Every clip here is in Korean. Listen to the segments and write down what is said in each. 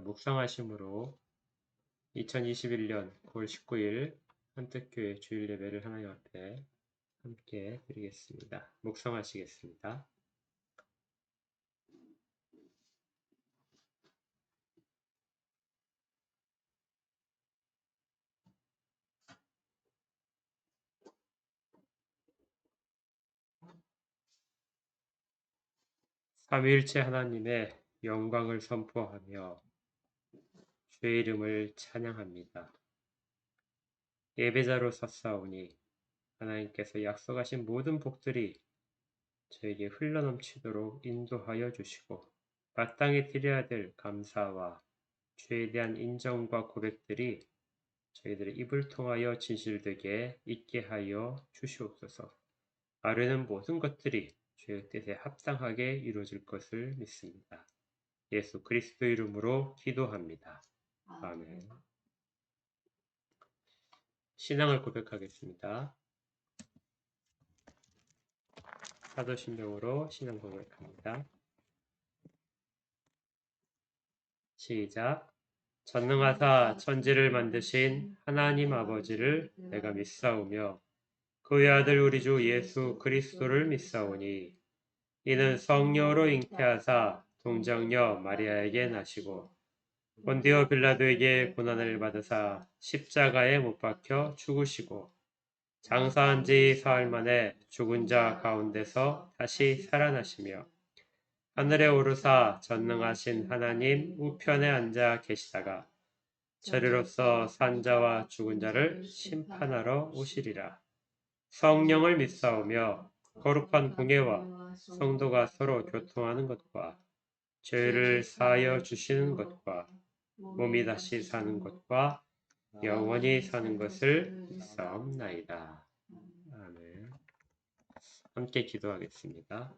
묵상하심으로 2021년 9월 19일 한택교회 주일 예배를 하나님 앞에 함께 드리겠습니다. 묵상하시겠습니다. 삼위일체 하나님의 영광을 선포하며 주의 이름을 찬양합니다. 예배자로 섰사오니 하나님께서 약속하신 모든 복들이 저에게 흘러넘치도록 인도하여 주시고 마땅히 드려야 될 감사와 주에 대한 인정과 고백들이 저희들의 입을 통하여 진실되게 있게 하여 주시옵소서. 아뢰는 모든 것들이 주의 뜻에 합당하게 이루어질 것을 믿습니다. 예수 그리스도 이름으로 기도합니다. 아멘. 신앙을 고백하겠습니다. 사도신경으로 신앙 고백합니다. 시작. 전능하사 천지를 만드신 하나님 아버지를 내가 믿사오며 그의 아들 우리 주 예수 그리스도를 믿사오니 이는 성령으로 잉태하사 동정녀 마리아에게 나시고 본디오 빌라도에게 고난을 받으사 십자가에 못 박혀 죽으시고 장사한 지 사흘 만에 죽은 자 가운데서 다시 살아나시며 하늘에 오르사 전능하신 하나님 우편에 앉아 계시다가 저리로서 산자와 죽은 자를 심판하러 오시리라. 성령을 믿사오며 거룩한 공예와 성도가 서로 교통하는 것과 죄를 사하여 주시는 것과 몸이 다시 사는 것과 영원히 사는 것을 믿사옵나이다. 아멘. 함께 기도하겠습니다.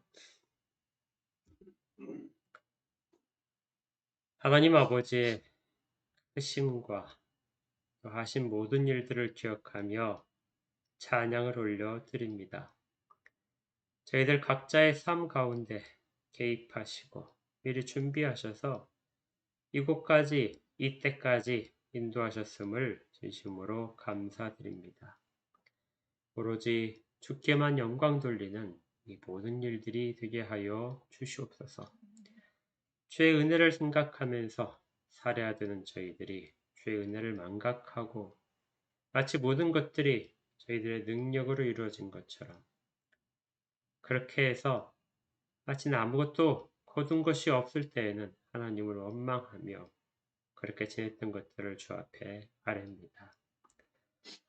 하나님 아버지의 크심과 하신 모든 일들을 기억하며 찬양을 올려 드립니다. 저희들 각자의 삶 가운데 개입하시고 미리 준비하셔서 이곳까지 이때까지 인도하셨음을 진심으로 감사드립니다. 오로지 주께만 영광 돌리는 이 모든 일들이 되게 하여 주시옵소서. 주의 은혜를 생각하면서 살아야 되는 저희들이 주의 은혜를 망각하고 마치 모든 것들이 저희들의 능력으로 이루어진 것처럼 그렇게 해서 마치 아무것도 거둔 것이 없을 때에는 하나님을 원망하며 그렇게 지냈던 것들을 주 앞에 아뢰입니다.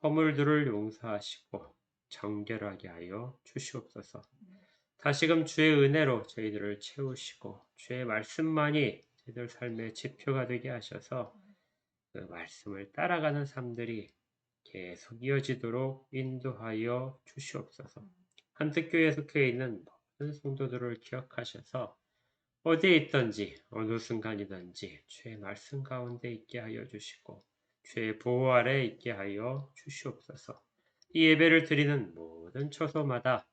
허물들을 용서하시고 정결하게 하여 주시옵소서. 다시금 주의 은혜로 저희들을 채우시고 주의 말씀만이 저희들 삶의 지표가 되게 하셔서 그 말씀을 따라가는 삶들이 계속 이어지도록 인도하여 주시옵소서. 한택교회에 속해 있는 모든 성도들을 기억하셔서 어디에 있든지 어느 순간이든지 주의 말씀 가운데 있게 하여 주시고 주의 보호 아래 있게 하여 주시옵소서. 이 예배를 드리는 모든 처소마다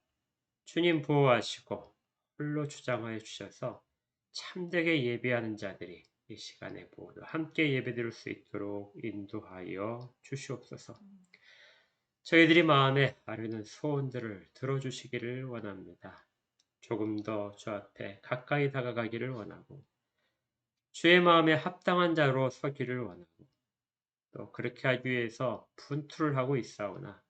주님 보호하시고 홀로 주장하여 주셔서 참되게 예배하는 자들이 이 시간에 모두 함께 예배드릴 수 있도록 인도하여 주시옵소서. 저희들이 마음에 아뢰는 소원들을 들어주시기를 원합니다. 조금 더 주 앞에 가까이 다가가기를 원하고 주의 마음에 합당한 자로 서기를 원하고 또 그렇게 하기 위해서 분투를 하고 있사오나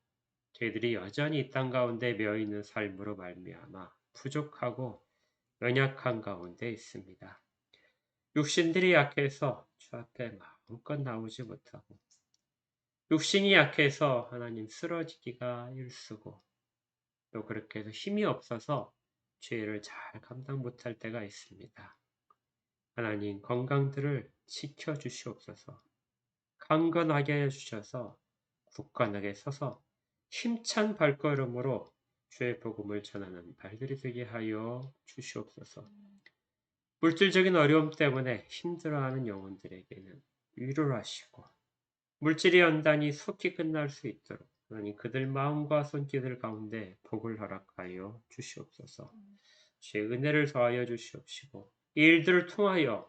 저희들이 여전히 이 땅 가운데 매어있는 삶으로 말미암아 부족하고 연약한 가운데 있습니다. 육신들이 약해서 주 앞에 마음껏 나오지 못하고 육신이 약해서 하나님 쓰러지기가 일쑤고 또 그렇게 해서 힘이 없어서 죄를 잘 감당 못할 때가 있습니다. 하나님 건강들을 지켜주시옵소서. 강건하게 해주셔서 굳건하게 서서 힘찬 발걸음으로 주의 복음을 전하는 발들이 되게 하여 주시옵소서. 물질적인 어려움 때문에 힘들어하는 영혼들에게는 위로를 하시고 물질이 연단이 속히 끝날 수 있도록 하나님 그들 마음과 손길들 가운데 복을 허락하여 주시옵소서. 주의 은혜를 더하여 주시옵시고 이 일들을 통하여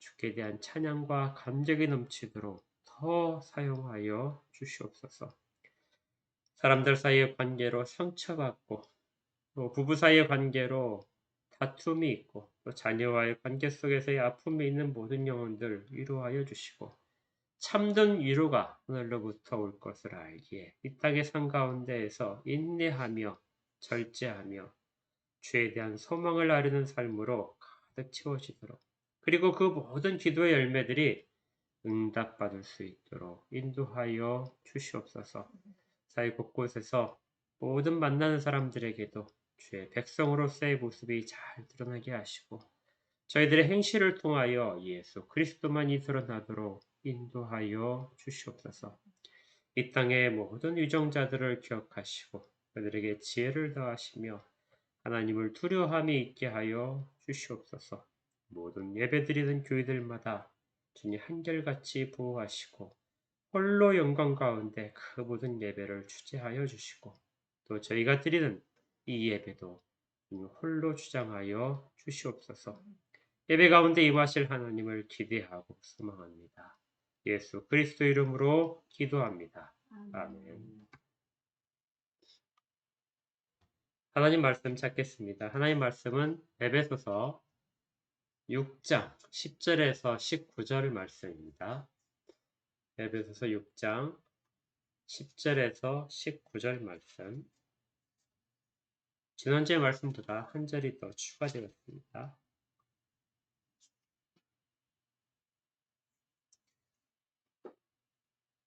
주께 대한 찬양과 감격이 넘치도록 더 사용하여 주시옵소서. 사람들 사이의 관계로 상처받고 또 부부 사이의 관계로 다툼이 있고 또 자녀와의 관계 속에서의 아픔이 있는 모든 영혼들 위로하여 주시고 참된 위로가 하늘로부터 올 것을 알기에 이 땅의 삶 가운데에서 인내하며 절제하며 주에 대한 소망을 아르는 삶으로 가득 채워지도록 그리고 그 모든 기도의 열매들이 응답받을 수 있도록 인도하여 주시옵소서. 사회 곳곳에서 모든 만나는 사람들에게도 주의 백성으로서의 모습이 잘 드러나게 하시고 저희들의 행실을 통하여 예수 그리스도만이 드러나도록 인도하여 주시옵소서. 이 땅의 모든 유정자들을 기억하시고 그들에게 지혜를 더하시며 하나님을 두려워함이 있게 하여 주시옵소서. 모든 예배드리는 교회들마다 주님 한결같이 보호하시고 홀로 영광 가운데 그 모든 예배를 주재하여 주시고 또 저희가 드리는 이 예배도 홀로 주장하여 주시옵소서. 예배 가운데 임하실 하나님을 기대하고 소망합니다. 예수 그리스도 이름으로 기도합니다. 아멘. 하나님 말씀 찾겠습니다. 하나님 말씀은 에베소서 6장 10절에서 19절 말씀입니다. 에베소서 6장 10절에서 19절 말씀. 지난주의 말씀보다 한 절이 더 추가되었습니다.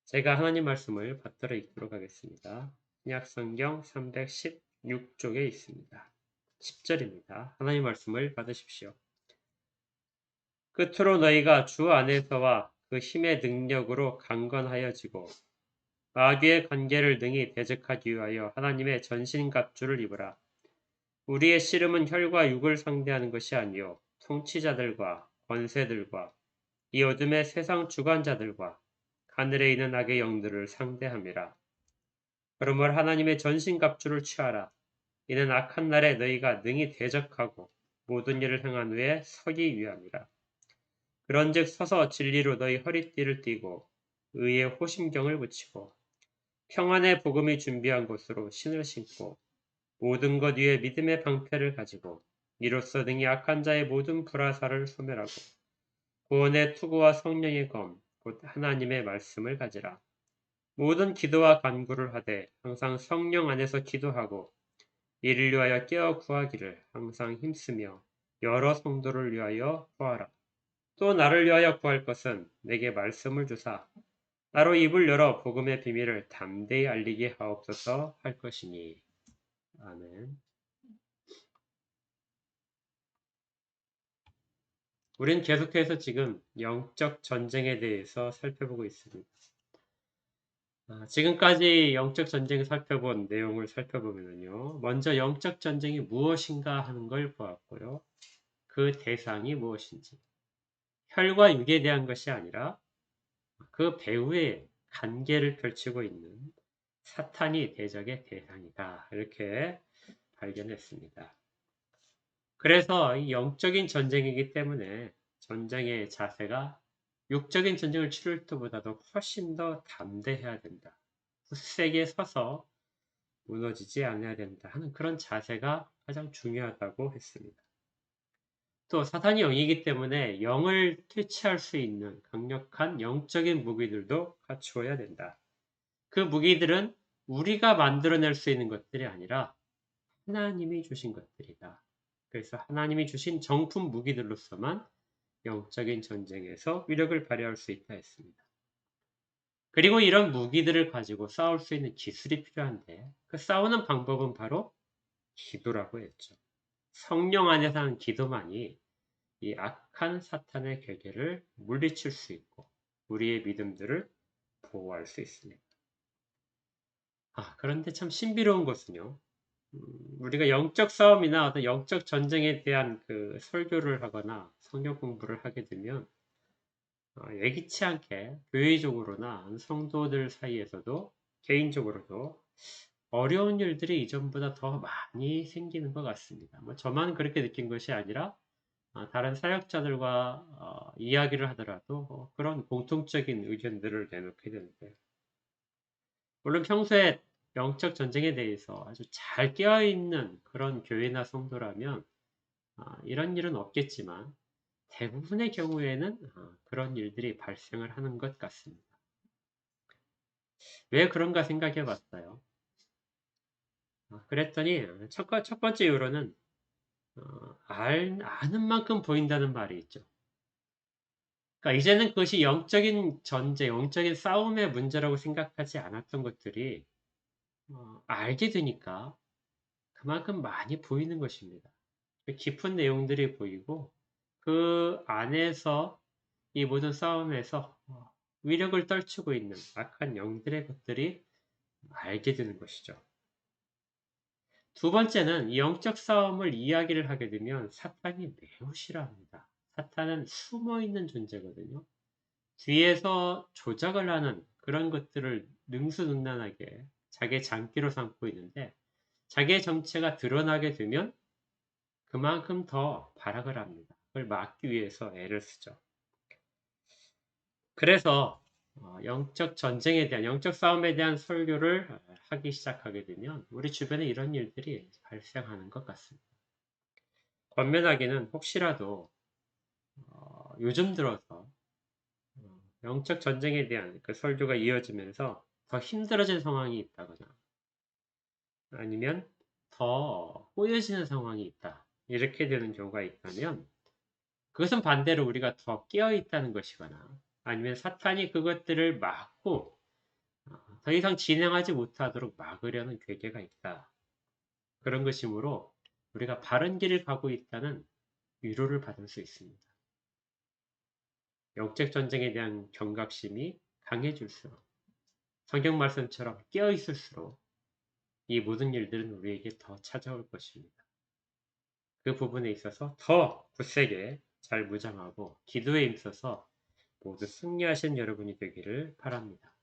제가 하나님 말씀을 받들어 읽도록 하겠습니다. 신약성경 316쪽에 있습니다. 10절입니다. 하나님 말씀을 받으십시오. 끝으로 너희가 주 안에서와 그 힘의 능력으로 강건하여지고 마귀의 관계를 능히 대적하기 위하여 하나님의 전신갑주를 입으라. 우리의 씨름은 혈과 육을 상대하는 것이 아니요 통치자들과 권세들과 이 어둠의 세상 주관자들과 하늘에 있는 악의 영들을 상대함이라. 그러므로 하나님의 전신갑주를 취하라. 이는 악한 날에 너희가 능히 대적하고 모든 일을 행한 후에 서기 위함이라. 그런즉 서서 진리로 너희 허리띠를 띠고 의의 호심경을 붙이고 평안의 복음이 준비한 곳으로 신을 신고 모든 것 위에 믿음의 방패를 가지고 이로써 능히 악한 자의 모든 불화살을 소멸하고 구원의 투구와 성령의 검 곧 하나님의 말씀을 가지라. 모든 기도와 간구를 하되 항상 성령 안에서 기도하고 이를 위하여 깨어 구하기를 항상 힘쓰며 여러 성도를 위하여 구하라. 또 나를 위하여 구할 것은 내게 말씀을 주사 나로 입을 열어 복음의 비밀을 담대히 알리게 하옵소서 할 것이니. 아멘. 우린 계속해서 지금 영적 전쟁에 대해서 살펴보고 있습니다. 지금까지 영적 전쟁을 살펴본 내용을 살펴보면요. 먼저 영적 전쟁이 무엇인가 하는 걸 보았고요. 그 대상이 무엇인지. 혈과 육에 대한 것이 아니라 그 배후에 관계를 펼치고 있는 사탄이 대적의 대상이다. 이렇게 발견했습니다. 그래서 이 영적인 전쟁이기 때문에 전쟁의 자세가 육적인 전쟁을 치를 때보다도 훨씬 더 담대해야 된다. 굳세게 서서 무너지지 않아야 된다 하는 그런 자세가 가장 중요하다고 했습니다. 또 사탄이 영이기 때문에 영을 퇴치할 수 있는 강력한 영적인 무기들도 갖추어야 된다. 그 무기들은 우리가 만들어낼 수 있는 것들이 아니라 하나님이 주신 것들이다. 그래서 하나님이 주신 정품 무기들로서만 영적인 전쟁에서 위력을 발휘할 수 있다 했습니다. 그리고 이런 무기들을 가지고 싸울 수 있는 기술이 필요한데 그 싸우는 방법은 바로 기도라고 했죠. 성령 안에서 하는 기도만이 이 악한 사탄의 결계를 물리칠 수 있고 우리의 믿음들을 보호할 수 있습니다. 그런데 참 신비로운 것은요. 우리가 영적 싸움이나 어떤 영적 전쟁에 대한 그 설교를 하거나 성경 공부를 하게 되면 예기치 않게 교회적으로나 성도들 사이에서도 개인적으로도 어려운 일들이 이전보다 더 많이 생기는 것 같습니다. 저만 그렇게 느낀 것이 아니라 다른 사역자들과 이야기를 하더라도 그런 공통적인 의견들을 내놓게 되는데요. 물론 평소에 영적 전쟁에 대해서 아주 잘 깨어있는 그런 교회나 성도라면 이런 일은 없겠지만 대부분의 경우에는 그런 일들이 발생을 하는 것 같습니다. 왜 그런가 생각해 봤어요. 그랬더니 첫 번째 이유로는 아는 만큼 보인다는 말이 있죠. 그러니까 이제는 그것이 영적인 전쟁, 영적인 싸움의 문제라고 생각하지 않았던 것들이 알게 되니까 그만큼 많이 보이는 것입니다. 깊은 내용들이 보이고 그 안에서 이 모든 싸움에서 위력을 떨치고 있는 악한 영들의 것들이 알게 되는 것이죠. 두 번째는 이 영적 싸움을 이야기를 하게 되면 사탄이 매우 싫어합니다. 사탄은 숨어 있는 존재거든요. 뒤에서 조작을 하는 그런 것들을 능수능란하게 자기의 장기로 삼고 있는데 자기의 정체가 드러나게 되면 그만큼 더 발악을 합니다. 그걸 막기 위해서 애를 쓰죠. 그래서 영적 전쟁에 대한, 영적 싸움에 대한 설교를 하기 시작하게 되면 우리 주변에 이런 일들이 발생하는 것 같습니다. 권면하기는 혹시라도 요즘 들어서 영적 전쟁에 대한 그 설교가 이어지면서 더 힘들어진 상황이 있다거나 아니면 더 꼬여지는 상황이 있다. 이렇게 되는 경우가 있다면 그것은 반대로 우리가 더 깨어 있다는 것이거나 아니면 사탄이 그것들을 막고 더 이상 진행하지 못하도록 막으려는 괴계가 있다. 그런 것이므로 우리가 바른 길을 가고 있다는 위로를 받을 수 있습니다. 영적 전쟁에 대한 경각심이 강해질수록 성경 말씀처럼 깨어 있을수록 이 모든 일들은 우리에게 더 찾아올 것입니다. 그 부분에 있어서 더 굳세게 잘 무장하고 기도에 있어서 모두 승리하신 여러분이 되기를 바랍니다.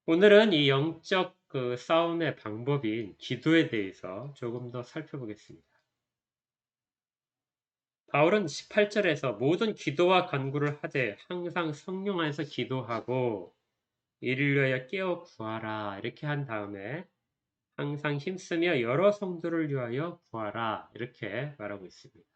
오늘은 이 영적 그 싸움의 방법인 기도에 대해서 조금 더 살펴보겠습니다. 바울은 18절에서 모든 기도와 간구를 하되 항상 성령 안에서 기도하고 이를 위하여 깨어 구하라 이렇게 한 다음에 항상 힘쓰며 여러 성도를 위하여 구하라 이렇게 말하고 있습니다.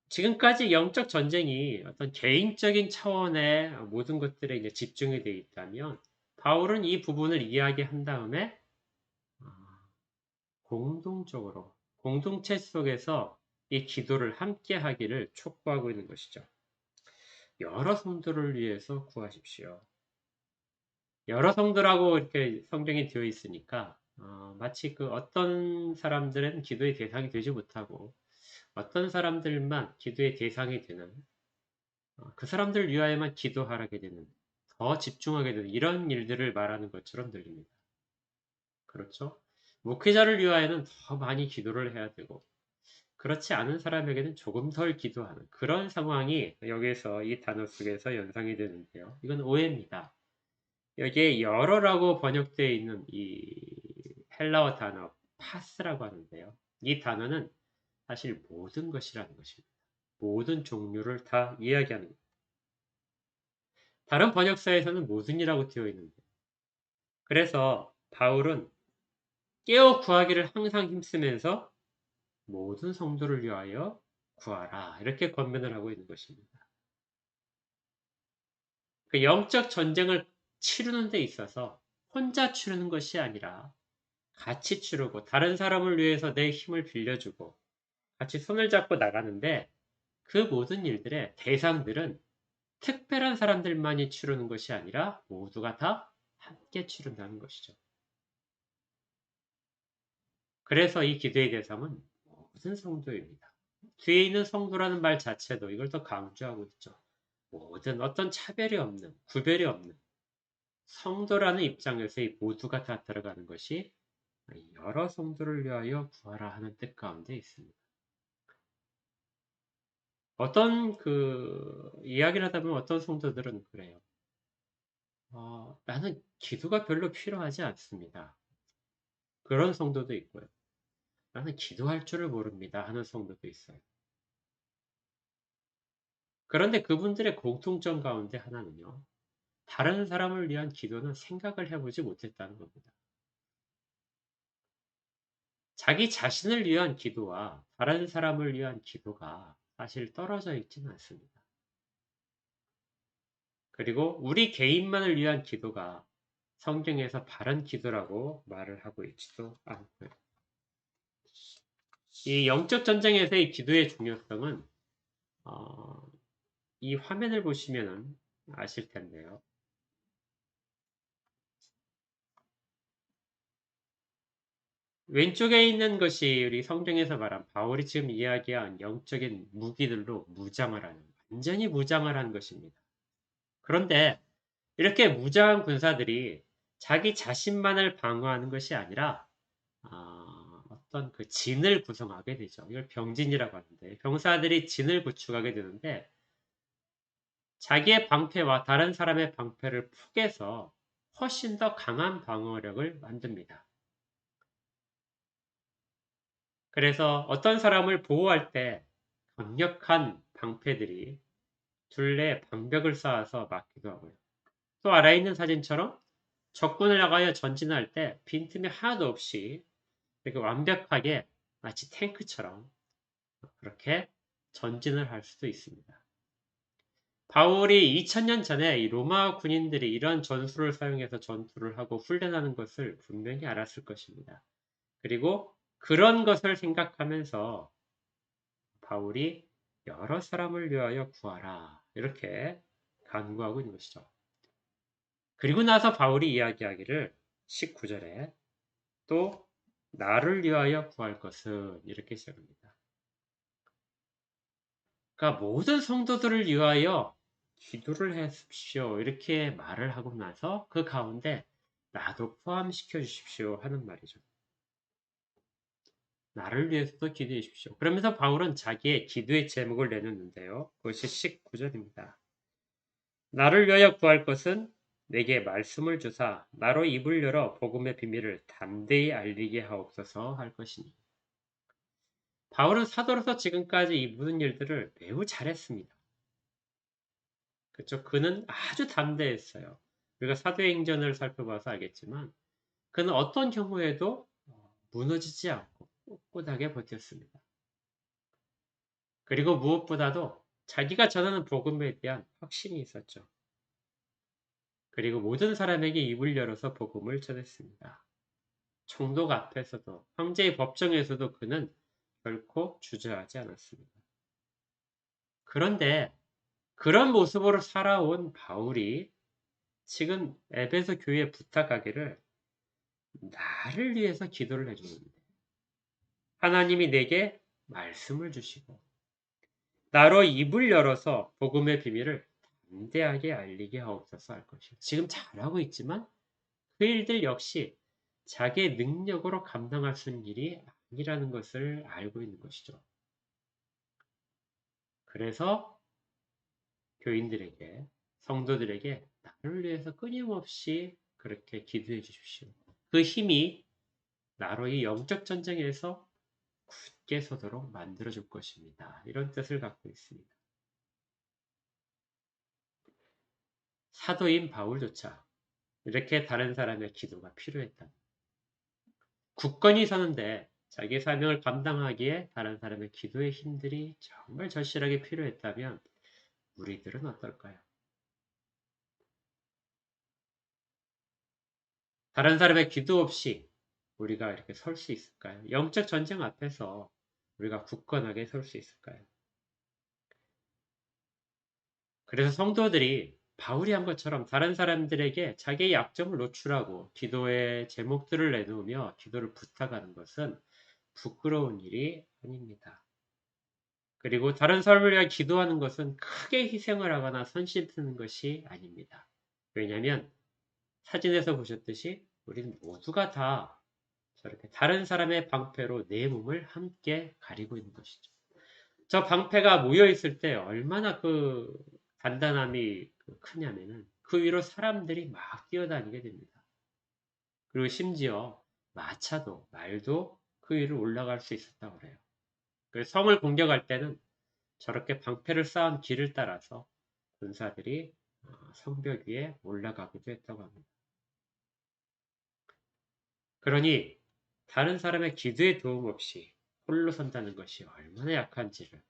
지금까지 영적 전쟁이 어떤 개인적인 차원의 모든 것들에 이제 집중이 되어 있다면 바울은 이 부분을 이야기한 다음에 공동적으로 공동체 속에서 이 기도를 함께 하기를 촉구하고 있는 것이죠. 여러 성도를 위해서 구하십시오. 여러 성도라고 이렇게 성경이 되어 있으니까 마치 그 어떤 사람들은 기도의 대상이 되지 못하고 어떤 사람들만 기도의 대상이 되는 그 사람들 위하여만 기도하게 되는 더 집중하게 되는 이런 일들을 말하는 것처럼 들립니다. 그렇죠? 목회자를 위하여는 더 많이 기도를 해야 되고 그렇지 않은 사람에게는 조금 덜 기도하는 그런 상황이 여기서 이 단어 속에서 연상이 되는데요. 이건 오해입니다. 여기에 여러라고 번역되어 있는 이 헬라어 단어 파스라고 하는데요. 이 단어는 사실 모든 것이라는 것입니다. 모든 종류를 다 이야기하는 것. 다른 번역사에서는 모든이라고 되어 있는데 그래서 바울은 깨어 구하기를 항상 힘쓰면서 모든 성도를 위하여 구하라 이렇게 권면을 하고 있는 것입니다. 그 영적 전쟁을 치르는 데 있어서 혼자 치르는 것이 아니라 같이 치르고 다른 사람을 위해서 내 힘을 빌려주고 같이 손을 잡고 나가는데 그 모든 일들의 대상들은 특별한 사람들만이 치르는 것이 아니라 모두가 다 함께 치른다는 것이죠. 그래서 이 기도의 대상은 모든 성도입니다. 뒤에 있는 성도라는 말 자체도 이걸 더 강조하고 있죠. 모든 어떤 차별이 없는, 구별이 없는 성도라는 입장에서 이 모두가 다 들어가는 것이 여러 성도를 위하여 구하라 하는 뜻 가운데 있습니다. 어떤 이야기를 하다 보면 어떤 성도들은 그래요. 나는 기도가 별로 필요하지 않습니다. 그런 성도도 있고요. 나는 기도할 줄을 모릅니다 하는 성도도 있어요. 그런데 그분들의 공통점 가운데 하나는요. 다른 사람을 위한 기도는 생각을 해보지 못했다는 겁니다. 자기 자신을 위한 기도와 다른 사람을 위한 기도가 사실 떨어져 있지는 않습니다. 그리고 우리 개인만을 위한 기도가 성경에서 바른 기도라고 말을 하고 있지도 않고요. 이 영적 전쟁에서의 기도의 중요성은 이 화면을 보시면 아실 텐데요. 왼쪽에 있는 것이 우리 성경에서 말한 바울이 지금 이야기한 영적인 무기들로 무장을 하는, 완전히 무장을 한 것입니다. 그런데 이렇게 무장한 군사들이 자기 자신만을 방어하는 것이 아니라 어떤 그 진을 구성하게 되죠. 이걸 병진이라고 하는데 병사들이 진을 구축하게 되는데 자기의 방패와 다른 사람의 방패를 푸게서 훨씬 더 강한 방어력을 만듭니다. 그래서 어떤 사람을 보호할 때 강력한 방패들이 둘레에 방벽을 쌓아서 막기도 하고요. 또 아래에 있는 사진처럼 적군을 향하여 전진할 때 빈틈이 하나도 없이 이렇게 완벽하게 마치 탱크처럼 그렇게 전진을 할 수도 있습니다. 바울이 2000년 전에 이 로마 군인들이 이런 전술을 사용해서 전투를 하고 훈련하는 것을 분명히 알았을 것입니다. 그리고 그런 것을 생각하면서 바울이 여러 사람을 위하여 구하라 이렇게 간구하고 있는 것이죠. 그리고 나서 바울이 이야기하기를 19절에 또 나를 위하여 구할 것은 이렇게 시작합니다. 그러니까 모든 성도들을 위하여 기도를 하십시오 이렇게 말을 하고 나서 그 가운데 나도 포함시켜 주십시오 하는 말이죠. 나를 위해서도 기도해 주십시오. 그러면서 바울은 자기의 기도의 제목을 내놓는데요. 그것이 19절입니다. 나를 위하여 구할 것은 내게 말씀을 주사 나로 입을 열어 복음의 비밀을 담대히 알리게 하옵소서 할 것이니. 바울은 사도로서 지금까지 이 모든 일들을 매우 잘했습니다. 그렇죠? 그는 아주 담대했어요. 우리가 사도행전을 살펴봐서 알겠지만 그는 어떤 경우에도 무너지지 않고 꿋꿋하게 버텼습니다. 그리고 무엇보다도 자기가 전하는 복음에 대한 확신이 있었죠. 그리고 모든 사람에게 입을 열어서 복음을 전했습니다. 총독 앞에서도 황제의 법정에서도 그는 결코 주저하지 않았습니다. 그런데 그런 모습으로 살아온 바울이 지금 에베소 교회에 부탁하기를 나를 위해서 기도를 해주는데 하나님이 내게 말씀을 주시고 나로 입을 열어서 복음의 비밀을 담대하게 알리게 하옵소서 할 것이요. 지금 잘하고 있지만 그 일들 역시 자기의 능력으로 감당할 수 있는 일이 아니라는 것을 알고 있는 것이죠. 그래서 교인들에게, 성도들에게 나를 위해서 끊임없이 그렇게 기도해 주십시오. 그 힘이 나로 이 영적 전쟁에서 굳게 서도록 만들어 줄 것입니다. 이런 뜻을 갖고 있습니다. 사도인 바울조차 이렇게 다른 사람의 기도가 필요했다. 굳건히 서는데 자기 사명을 감당하기에 다른 사람의 기도의 힘들이 정말 절실하게 필요했다면 우리들은 어떨까요? 다른 사람의 기도 없이 우리가 이렇게 설 수 있을까요? 영적 전쟁 앞에서 우리가 굳건하게 설 수 있을까요? 그래서 성도들이 바울이 한 것처럼 다른 사람들에게 자기의 약점을 노출하고 기도의 제목들을 내놓으며 기도를 부탁하는 것은 부끄러운 일이 아닙니다. 그리고 다른 사람을 위해 기도하는 것은 크게 희생을 하거나 선심 쓰는 것이 아닙니다. 왜냐하면 사진에서 보셨듯이 우리는 모두가 다 저렇게 다른 사람의 방패로 내 몸을 함께 가리고 있는 것이죠. 저 방패가 모여 있을 때 얼마나 그 단단함이 크냐면은 그 위로 사람들이 막 뛰어다니게 됩니다. 그리고 심지어 마차도 말도 그 위로 올라갈 수 있었다고 그래요. 그 성을 공격할 때는 저렇게 방패를 쌓은 길을 따라서 군사들이 성벽 위에 올라가기도 했다고 합니다. 그러니 다른 사람의 기도에 도움 없이 홀로 선다는 것이 얼마나 약한지를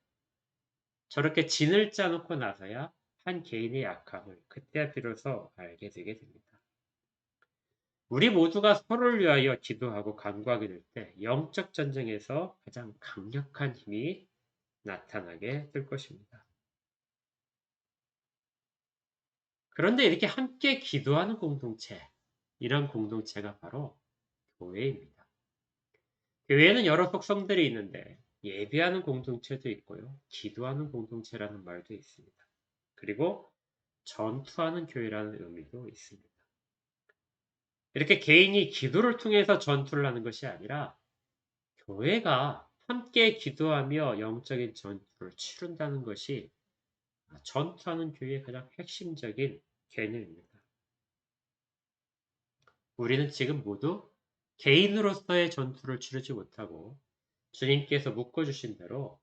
저렇게 진을 짜놓고 나서야 한 개인의 약함을 그때야 비로소 알게 되게 됩니다. 우리 모두가 서로를 위하여 기도하고 간구하게 될 때 영적 전쟁에서 가장 강력한 힘이 나타나게 될 것입니다. 그런데 이렇게 함께 기도하는 공동체, 이런 공동체가 바로 교회입니다. 교회에는 여러 속성들이 있는데 예배하는 공동체도 있고요. 기도하는 공동체라는 말도 있습니다. 그리고 전투하는 교회라는 의미도 있습니다. 이렇게 개인이 기도를 통해서 전투를 하는 것이 아니라 교회가 함께 기도하며 영적인 전투를 치른다는 것이 전투하는 교회의 가장 핵심적인 개념입니다. 우리는 지금 모두 개인으로서의 전투를 치르지 못하고 주님께서 묶어주신 대로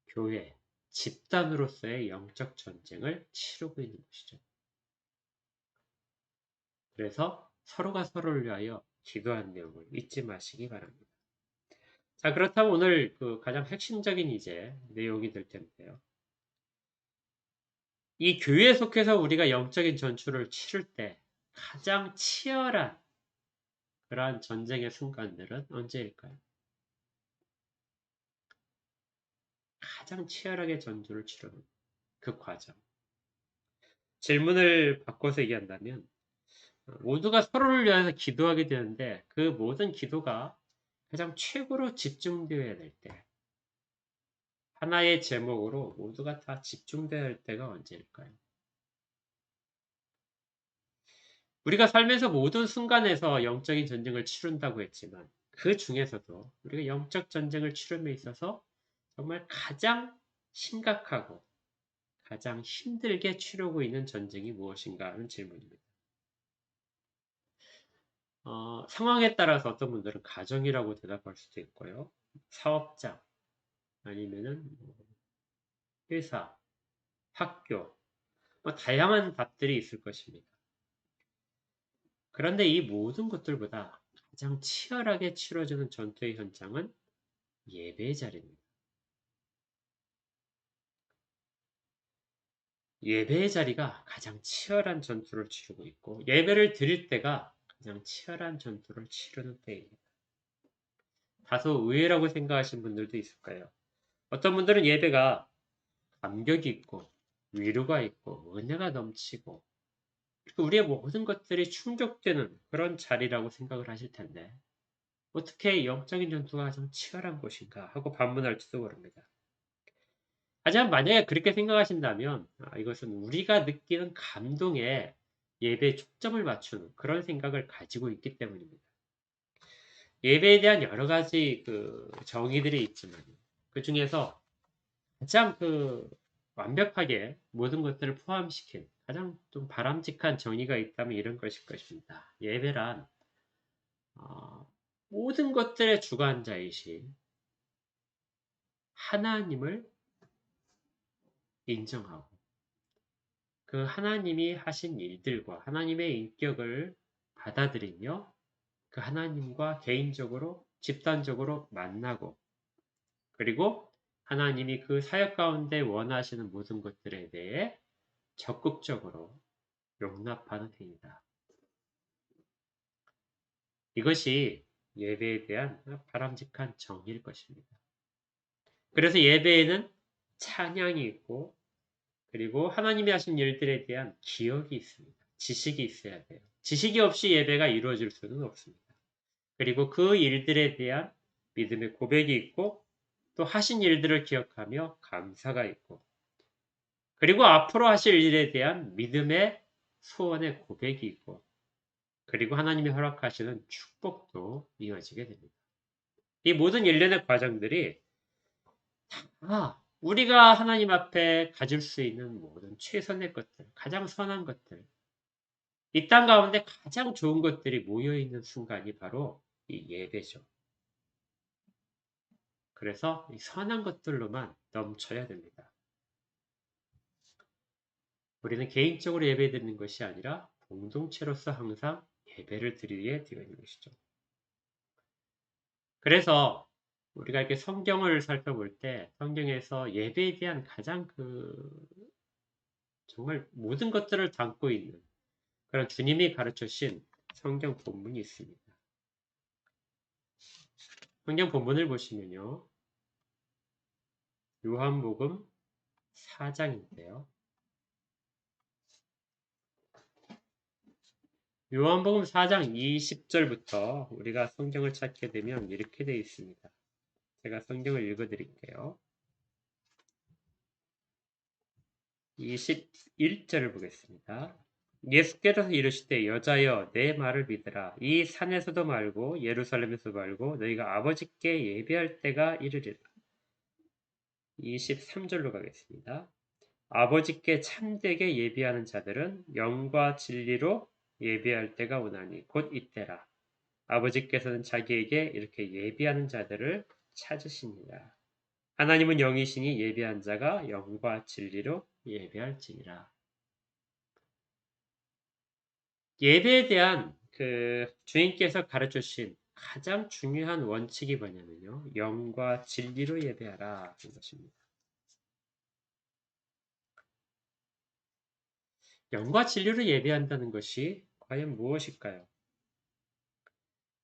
교회, 집단으로서의 영적 전쟁을 치르고 있는 것이죠. 그래서 서로가 서로를 위하여 기도하는 내용을 잊지 마시기 바랍니다. 자, 그렇다면 오늘 가장 핵심적인 이제 내용이 될 텐데요. 이 교회에 속해서 우리가 영적인 전투를 치를 때 가장 치열한 그러한 전쟁의 순간들은 언제일까요? 가장 치열하게 전투를 치르는 그 과정. 질문을 바꿔서 얘기한다면 모두가 서로를 위해서 기도하게 되는데 그 모든 기도가 가장 최고로 집중되어야 될 때, 하나의 제목으로 모두가 다 집중되어야 할 때가 언제일까요? 우리가 살면서 모든 순간에서 영적인 전쟁을 치른다고 했지만 그 중에서도 우리가 영적 전쟁을 치름에 있어서 정말 가장 심각하고 가장 힘들게 치르고 있는 전쟁이 무엇인가 하는 질문입니다. 상황에 따라서 어떤 분들은 가정이라고 대답할 수도 있고요. 사업장, 아니면은 회사, 학교, 다양한 답들이 있을 것입니다. 그런데 이 모든 것들보다 가장 치열하게 치러지는 전투의 현장은 예배의 자리입니다. 예배의 자리가 가장 치열한 전투를 치르고 있고 예배를 드릴 때가 가장 치열한 전투를 치르는 때입니다. 다소 의외라고 생각하시는 분들도 있을 거예요. 어떤 분들은 예배가 감격이 있고 위로가 있고 은혜가 넘치고 우리의 모든 것들이 충족되는 그런 자리라고 생각을 하실 텐데 어떻게 영적인 전투가 가장 치열한 곳인가 하고 반문할지도 모릅니다. 하지만 만약에 그렇게 생각하신다면 이것은 우리가 느끼는 감동에 예배에 초점을 맞추는 그런 생각을 가지고 있기 때문입니다. 예배에 대한 여러 가지 정의들이 있지만 그 중에서 가장 완벽하게 모든 것들을 포함시킨 가장 좀 바람직한 정의가 있다면 이런 것일 것입니다. 예배란 모든 것들의 주관자이신 하나님을 인정하고 그 하나님이 하신 일들과 하나님의 인격을 받아들이며 그 하나님과 개인적으로 집단적으로 만나고 그리고 하나님이 그 사역 가운데 원하시는 모든 것들에 대해 적극적으로 용납하는 행위다. 이것이 예배에 대한 바람직한 정의일 것입니다. 그래서 예배에는 찬양이 있고 그리고 하나님이 하신 일들에 대한 기억이 있습니다. 지식이 있어야 돼요. 지식이 없이 예배가 이루어질 수는 없습니다. 그리고 그 일들에 대한 믿음의 고백이 있고 또 하신 일들을 기억하며 감사가 있고 그리고 앞으로 하실 일에 대한 믿음의 소원의 고백이 있고 그리고 하나님이 허락하시는 축복도 이어지게 됩니다. 이 모든 일련의 과정들이 우리가 하나님 앞에 가질 수 있는 모든 최선의 것들, 가장 선한 것들, 이 땅 가운데 가장 좋은 것들이 모여있는 순간이 바로 이 예배죠. 그래서 이 선한 것들로만 넘쳐야 됩니다. 우리는 개인적으로 예배 드리는 것이 아니라 공동체로서 항상 예배를 드리게 되어 있는 것이죠. 그래서 우리가 이렇게 성경을 살펴볼 때 성경에서 예배에 대한 가장 정말 모든 것들을 담고 있는 그런 주님이 가르쳐 주신 성경 본문이 있습니다. 성경 본문을 보시면요. 요한복음 4장인데요. 요한복음 4장 20절부터 우리가 성경을 찾게 되면 이렇게 되어 있습니다. 제가 성경을 읽어 드릴게요. 21절을 보겠습니다. 예수께서 이르시되 여자여 내 말을 믿으라. 이 산에서도 말고 예루살렘에서도 말고 너희가 아버지께 예배할 때가 이르리라. 23절로 가겠습니다. 아버지께 참되게 예배하는 자들은 영과 진리로 예배할 때가 오나니 곧 이때라. 아버지께서는 자기에게 이렇게 예배하는 자들을 찾으시니라. 하나님은 영이시니 예배한 자가 영과 진리로 예배할지니라. 예배에 대한 주님께서 가르쳐 주신 가장 중요한 원칙이 뭐냐면요. 영과 진리로 예배하라 하는 것입니다. 영과 진리로 예배한다는 것이 과연 무엇일까요?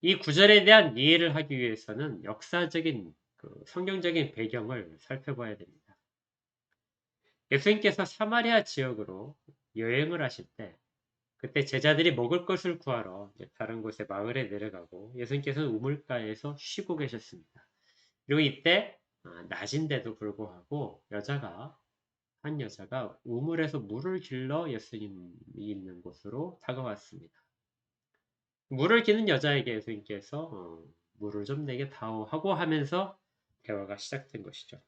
이 구절에 대한 이해를 하기 위해서는 역사적인 성경적인 배경을 살펴봐야 됩니다. 예수님께서 사마리아 지역으로 여행을 하실 때 그때 제자들이 먹을 것을 구하러 다른 곳에 마을에 내려가고 예수님께서는 우물가에서 쉬고 계셨습니다. 그리고 이때 낮인데도 불구하고 한 여자가 우물에서 물을 길러 예수님이 있는 곳으로 다가왔습니다. 물을 기는 여자에게 예수님께서 물을 좀 내게 다오 하고 하면서 대화가 시작된 것이죠.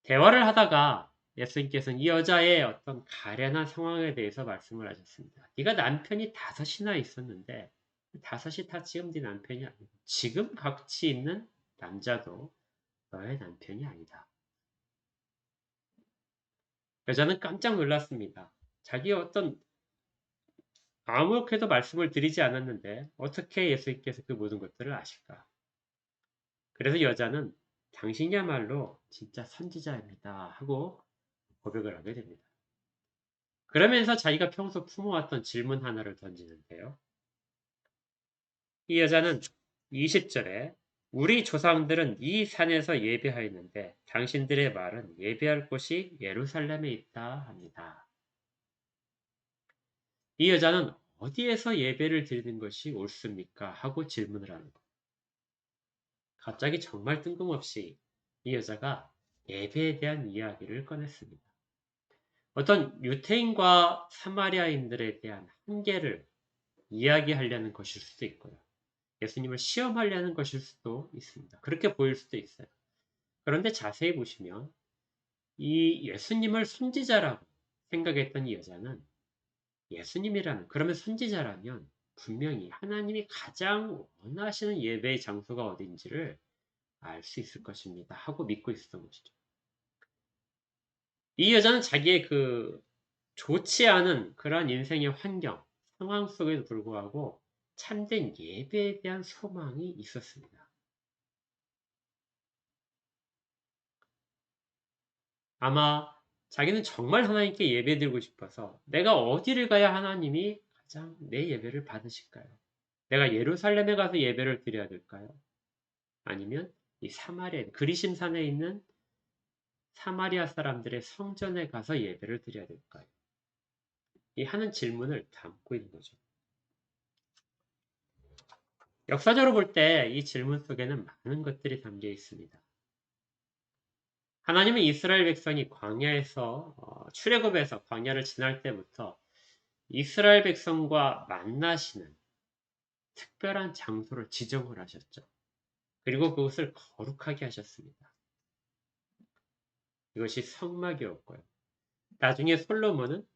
대화를 하다가 예수님께서는 이 여자의 어떤 가련한 상황에 대해서 말씀을 하셨습니다. 네가 남편이 5이나 있었는데 5이 다 지금 네 남편이 아니고 지금 같이 있는 남자도 너의 남편이 아니다. 여자는 깜짝 놀랐습니다. 자기의 아무렇게도 말씀을 드리지 않았는데 어떻게 예수님께서 그 모든 것들을 아실까? 그래서 여자는 당신이야말로 진짜 선지자입니다 하고 고백을 하게 됩니다. 그러면서 자기가 평소 품어왔던 질문 하나를 던지는데요. 이 여자는 20절에 우리 조상들은 이 산에서 예배하였는데 당신들의 말은 예배할 곳이 예루살렘에 있다 합니다. 이 여자는 어디에서 예배를 드리는 것이 옳습니까? 하고 질문을 하는 것. 갑자기 정말 뜬금없이 이 여자가 예배에 대한 이야기를 꺼냈습니다. 어떤 유태인과 사마리아인들에 대한 한계를 이야기하려는 것일 수도 있고요. 예수님을 시험하려는 것일 수도 있습니다. 그렇게 보일 수도 있어요. 그런데 자세히 보시면 이 예수님을 선지자라고 생각했던 이 여자는 그러면 선지자라면 분명히 하나님이 가장 원하시는 예배의 장소가 어딘지를 알 수 있을 것입니다. 하고 믿고 있었던 것이죠. 이 여자는 자기의 좋지 않은 그러한 인생의 상황 속에도 불구하고 참된 예배에 대한 소망이 있었습니다. 아마 자기는 정말 하나님께 예배드리고 싶어서 내가 어디를 가야 하나님이 가장 내 예배를 받으실까요? 내가 예루살렘에 가서 예배를 드려야 될까요? 아니면 이 그리심산에 있는 사마리아 사람들의 성전에 가서 예배를 드려야 될까요? 이 하는 질문을 담고 있는 거죠. 역사적으로 볼 때 이 질문 속에는 많은 것들이 담겨 있습니다. 하나님은 이스라엘 백성이 광야에서 출애굽에서 광야를 지날 때부터 이스라엘 백성과 만나시는 특별한 장소를 지정을 하셨죠. 그리고 그것을 거룩하게 하셨습니다. 이것이 성막이었고요. 나중에 솔로몬은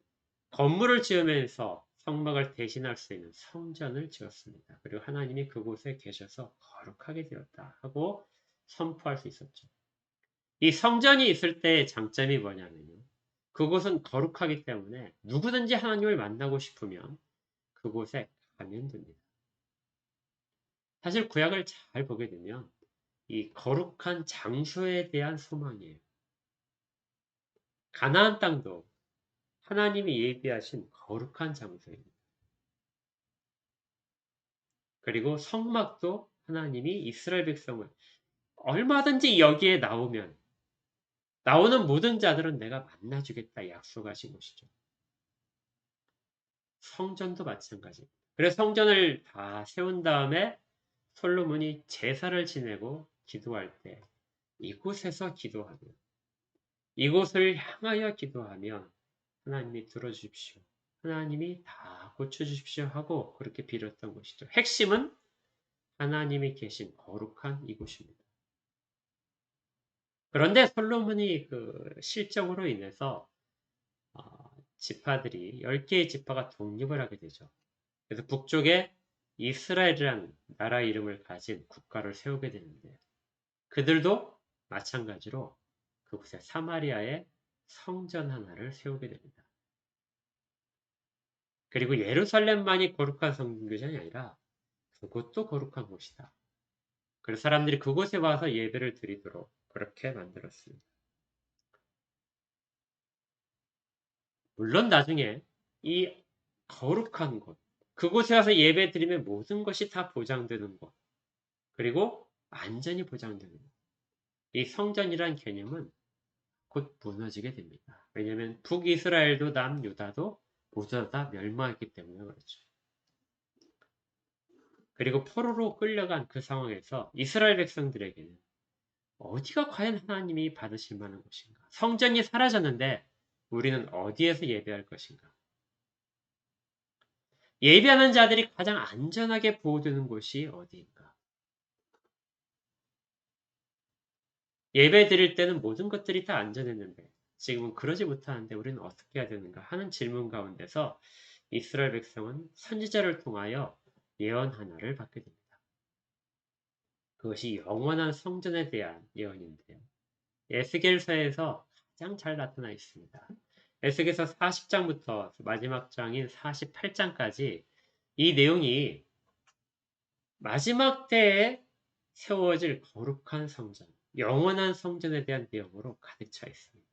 건물을 지으면서 성막을 대신할 수 있는 성전을 지었습니다. 그리고 하나님이 그곳에 계셔서 거룩하게 되었다 하고 선포할 수 있었죠. 이 성전이 있을 때의 장점이 뭐냐면요. 그곳은 거룩하기 때문에 누구든지 하나님을 만나고 싶으면 그곳에 가면 됩니다. 사실 구약을 잘 보게 되면 이 거룩한 장소에 대한 소망이에요. 가나안 땅도 하나님이 예비하신 거룩한 장소입니다. 그리고 성막도 하나님이 이스라엘 백성을 얼마든지 여기에 나오는 모든 자들은 내가 만나주겠다 약속하신 곳이죠. 성전도 마찬가지. 그래서 성전을 다 세운 다음에 솔로몬이 제사를 지내고 기도할 때 이곳에서 기도하며 이곳을 향하여 기도하면 하나님이 들어주십시오. 하나님이 다 고쳐주십시오 하고 그렇게 빌었던 것이죠. 핵심은 하나님이 계신 거룩한 이곳입니다. 그런데 솔로몬이 그 실정으로 인해서 지파들이 10개의 지파가 독립을 하게 되죠. 그래서 북쪽에 이스라엘이라는 나라 이름을 가진 국가를 세우게 되는데 그들도 마찬가지로 그곳에 사마리아에 성전 하나를 세우게 됩니다. 그리고 예루살렘만이 거룩한 성전이 아니라 그곳도 거룩한 곳이다. 그래서 사람들이 그곳에 와서 예배를 드리도록 그렇게 만들었습니다. 물론 나중에 이 거룩한 곳, 그곳에 와서 예배 드리면 모든 것이 다 보장되는 곳, 그리고 안전이 보장되는 곳. 이 성전이란 개념은 곧 무너지게 됩니다. 왜냐하면 북이스라엘도 남유다도 모두 다 멸망했기 때문에 그렇죠. 그리고 포로로 끌려간 그 상황에서 이스라엘 백성들에게는 어디가 과연 하나님이 받으실 만한 곳인가? 성전이 사라졌는데 우리는 어디에서 예배할 것인가? 예배하는 자들이 가장 안전하게 보호되는 곳이 어디인가? 예배 드릴 때는 모든 것들이 다 안전했는데 지금은 그러지 못하는데 우리는 어떻게 해야 되는가 하는 질문 가운데서 이스라엘 백성은 선지자를 통하여 예언 하나를 받게 됩니다. 그것이 영원한 성전에 대한 예언인데요. 에스겔서에서 가장 잘 나타나 있습니다. 에스겔서 40장부터 마지막 장인 48장까지 이 내용이 마지막 때에 세워질 거룩한 성전, 영원한 성전에 대한 내용으로 가득 차 있습니다.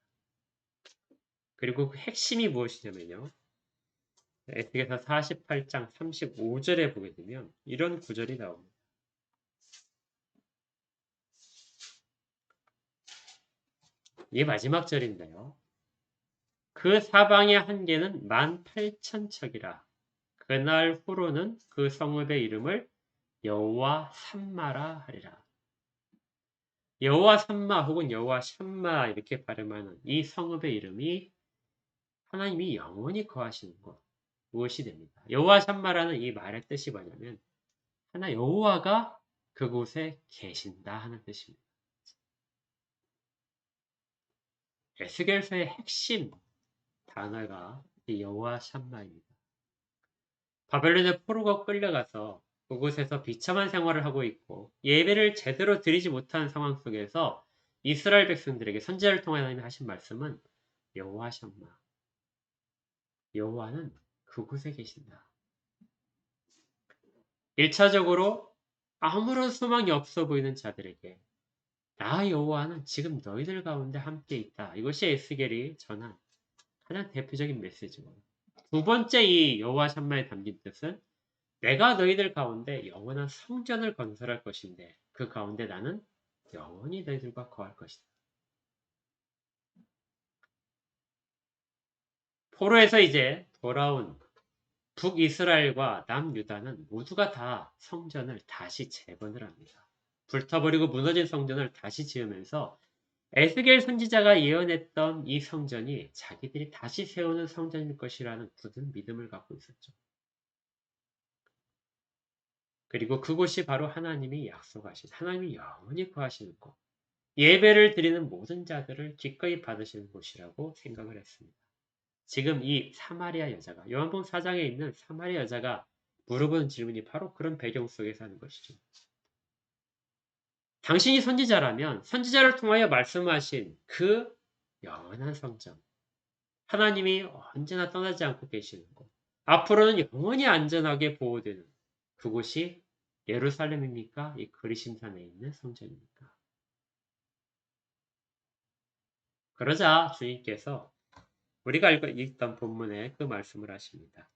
그리고 그 핵심이 무엇이냐면요. 에스겔서 48장 35절에 보게 되면 이런 구절이 나옵니다. 이게 마지막 절인데요. 그 사방의 한계는 18,000척이라. 그날 후로는 그 성읍의 이름을 여호와 삼마라 하리라. 여호와 삼마 혹은 여호와 샴마 이렇게 발음하는 이 성읍의 이름이 하나님이 영원히 거하시는 곳, 무엇이 됩니다. 여호와 샴마라는 이 말의 뜻이 뭐냐면 하나 여호와가 그곳에 계신다 하는 뜻입니다. 에스겔서의 핵심 단어가 이 여호와 샴마입니다. 바벨론의 포로가 끌려가서 그곳에서 비참한 생활을 하고 있고 예배를 제대로 드리지 못한 상황 속에서 이스라엘 백성들에게 선지자를 통해 하나님이 하신 말씀은 여호와 샴마. 여호와는 그곳에 계신다. 1차적으로 아무런 소망이 없어 보이는 자들에게 나 여호와는 지금 너희들 가운데 함께 있다. 이것이 에스겔이 전한 가장 대표적인 메시지고 두 번째 이 여호와 샴마에 담긴 뜻은 내가 너희들 가운데 영원한 성전을 건설할 것인데 그 가운데 나는 영원히 너희들과 거할 것이다. 포로에서 이제 돌아온 북이스라엘과 남유다는 모두가 다 성전을 다시 재건을 합니다. 불타버리고 무너진 성전을 다시 지으면서 에스겔 선지자가 예언했던 이 성전이 자기들이 다시 세우는 성전일 것이라는 굳은 믿음을 갖고 있었죠. 그리고 그곳이 바로 하나님이 약속하신 하나님이 영원히 거하시는 곳. 예배를 드리는 모든 자들을 기꺼이 받으시는 곳이라고 생각을 했습니다. 지금 이 사마리아 여자가, 요한복음 4장에 있는 사마리아 여자가 물어보는 질문이 바로 그런 배경 속에서 하는 것이죠. 당신이 선지자라면 선지자를 통하여 말씀하신 그 영원한 성전, 하나님이 언제나 떠나지 않고 계시는 곳, 앞으로는 영원히 안전하게 보호되는 그곳이 예루살렘입니까? 이 그리심산에 있는 성전입니까? 그러자 주님께서 우리가 읽던 본문에 그 말씀을 하십니다.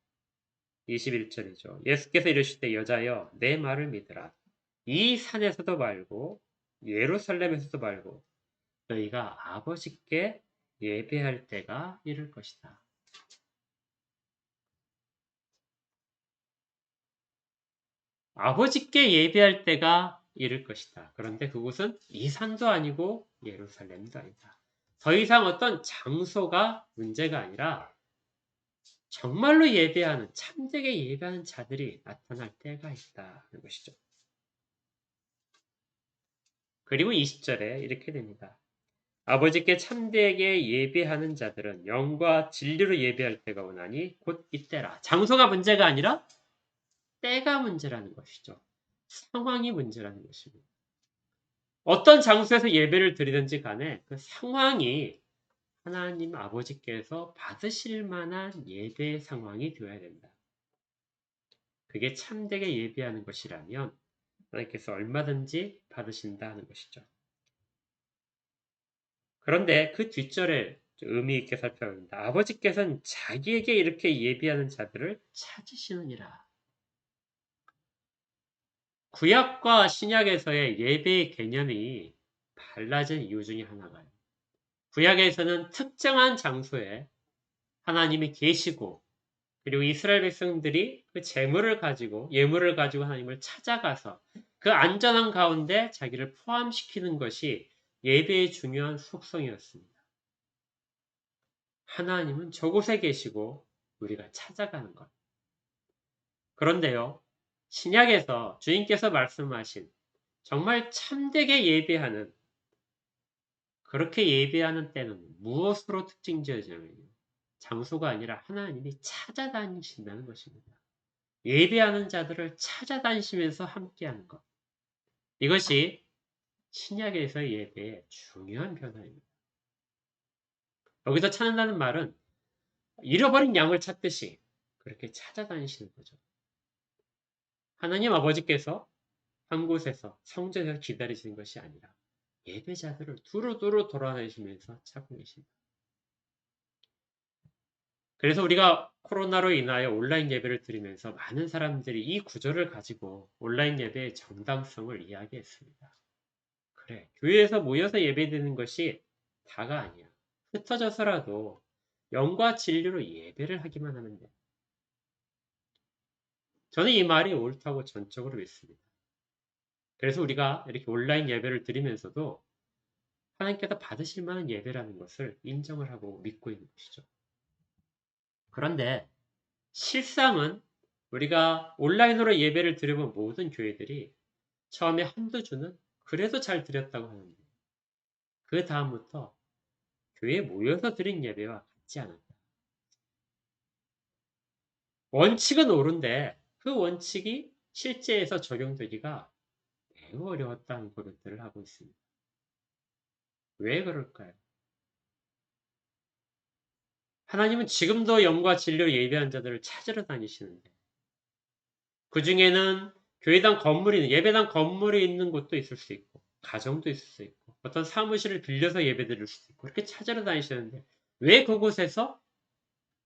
21절이죠. 예수께서 이르시되 여자여 내 말을 믿으라. 이 산에서도 말고 예루살렘에서도 말고 너희가 아버지께 예배할 때가 이를 것이다. 아버지께 예배할 때가 이를 것이다. 그런데 그곳은 이 산도 아니고 예루살렘도 아니다. 더 이상 어떤 장소가 문제가 아니라 정말로 예배하는, 참되게 예배하는 자들이 나타날 때가 있다는 것이죠. 그리고 20절에 이렇게 됩니다. 아버지께 참되게 예배하는 자들은 영과 진리로 예배할 때가 오나니 곧 이때라. 장소가 문제가 아니라 때가 문제라는 것이죠. 상황이 문제라는 것입니다. 어떤 장소에서 예배를 드리든지 간에 그 상황이 하나님 아버지께서 받으실 만한 예배 상황이 되어야 된다. 그게 참되게 예배하는 것이라면 하나님께서 얼마든지 받으신다 는 것이죠. 그런데 그 뒷절에 의미 있게 살펴봅니다. 아버지께서는 자기에게 이렇게 예배하는 자들을 찾으시느니라. 구약과 신약에서의 예배의 개념이 달라진 이유 중에 하나가요. 구약에서는 특정한 장소에 하나님이 계시고 그리고 이스라엘 백성들이 그 재물을 가지고 예물을 가지고 하나님을 찾아가서 그 안전한 가운데 자기를 포함시키는 것이 예배의 중요한 속성이었습니다. 하나님은 저곳에 계시고 우리가 찾아가는 것. 그런데요, 신약에서 주님께서 말씀하신 정말 참되게 예배하는, 그렇게 예배하는 때는 무엇으로 특징지어지냐면요. 장소가 아니라 하나님이 찾아다니신다는 것입니다. 예배하는 자들을 찾아다니시면서 함께하는 것. 이것이 신약에서의 예배의 중요한 변화입니다. 여기서 찾는다는 말은 잃어버린 양을 찾듯이 그렇게 찾아다니시는 거죠. 하나님 아버지께서 한 곳에서 성전에서 기다리시는 것이 아니라 예배자들을 두루두루 돌아다니시면서 찾고 계십니다. 그래서 우리가 코로나로 인하여 온라인 예배를 드리면서 많은 사람들이 이 구절을 가지고 온라인 예배의 정당성을 이야기했습니다. 그래, 교회에서 모여서 예배드리는 것이 다가 아니야. 흩어져서라도 영과 진리로 예배를 하기만 하면 돼. 저는 이 말이 옳다고 전적으로 믿습니다. 그래서 우리가 이렇게 온라인 예배를 드리면서도 하나님께서 받으실 만한 예배라는 것을 인정을 하고 믿고 있는 것이죠. 그런데 실상은 우리가 온라인으로 예배를 드려본 모든 교회들이 처음에 한두 주는 그래도 잘 드렸다고 하는데 그 다음부터 교회에 모여서 드린 예배와 같지 않았다. 원칙은 옳은데 그 원칙이 실제에서 적용되기가 매우 어려웠다는 고백들을 하고 있습니다. 왜 그럴까요? 하나님은 지금도 영과 진리로 예배한 자들을 찾으러 다니시는데 그 중에는 교회당 건물이, 예배당 건물이 있는 곳도 있을 수 있고 가정도 있을 수 있고 어떤 사무실을 빌려서 예배 드릴 수도 있고 그렇게 찾으러 다니시는데 왜 그곳에서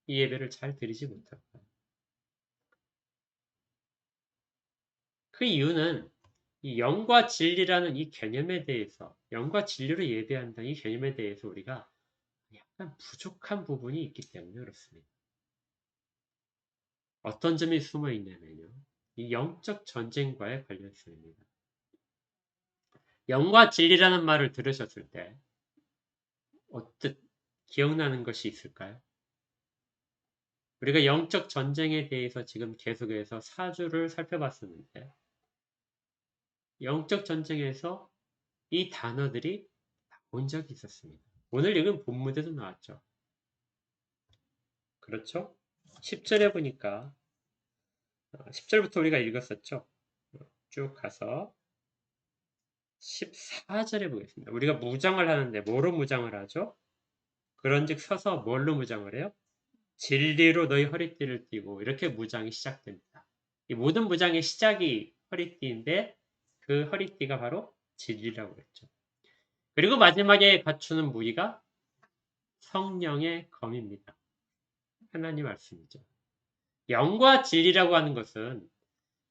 이 예배를 잘 드리지 못할까요? 그 이유는 이 영과 진리라는 이 개념에 대해서, 영과 진리로 예배한다는 이 개념에 대해서 우리가 약간 부족한 부분이 있기 때문에 그렇습니다. 어떤 점이 숨어 있냐면요. 이 영적 전쟁과의 관련성입니다. 영과 진리라는 말을 들으셨을 때 어떻게 기억나는 것이 있을까요? 우리가 영적 전쟁에 대해서 지금 계속해서 사주를 살펴봤었는데 영적 전쟁에서 이 단어들이 나온 적이 있었습니다. 오늘 읽은 본문에도 나왔죠. 그렇죠? 10절에 보니까 10절부터 우리가 읽었었죠. 쭉 가서 14절에 보겠습니다. 우리가 무장을 하는데 뭐로 무장을 하죠? 그런즉 서서 뭘로 무장을 해요? 진리로 너희 허리띠를 띠고 이렇게 무장이 시작됩니다. 이 모든 무장의 시작이 허리띠인데 그 허리띠가 바로 진리라고 했죠. 그리고 마지막에 갖추는 무기가 성령의 검입니다. 하나님 말씀이죠. 영과 진리라고 하는 것은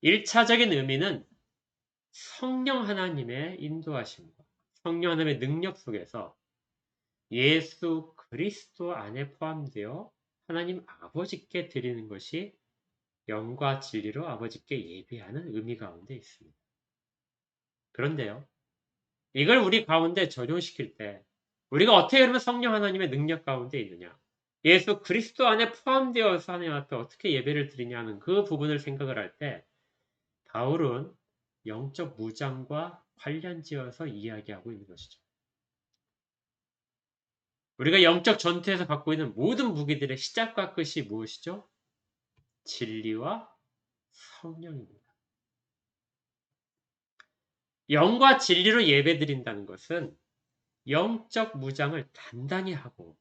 1차적인 의미는 성령 하나님의 인도하심과 성령 하나님의 능력 속에서 예수 그리스도 안에 포함되어 하나님 아버지께 드리는 것이 영과 진리로 아버지께 예배하는 의미 가운데 있습니다. 그런데요, 이걸 우리 가운데 적용시킬 때 우리가 어떻게 그러면 성령 하나님의 능력 가운데 있느냐? 예수 그리스도 안에 포함되어서 하나님 앞에 어떻게 예배를 드리냐는 그 부분을 생각을 할 때 바울은 영적 무장과 관련지어서 이야기하고 있는 것이죠. 우리가 영적 전투에서 갖고 있는 모든 무기들의 시작과 끝이 무엇이죠? 진리와 성령입니다. 영과 진리로 예배드린다는 것은 영적 무장을 단단히 하고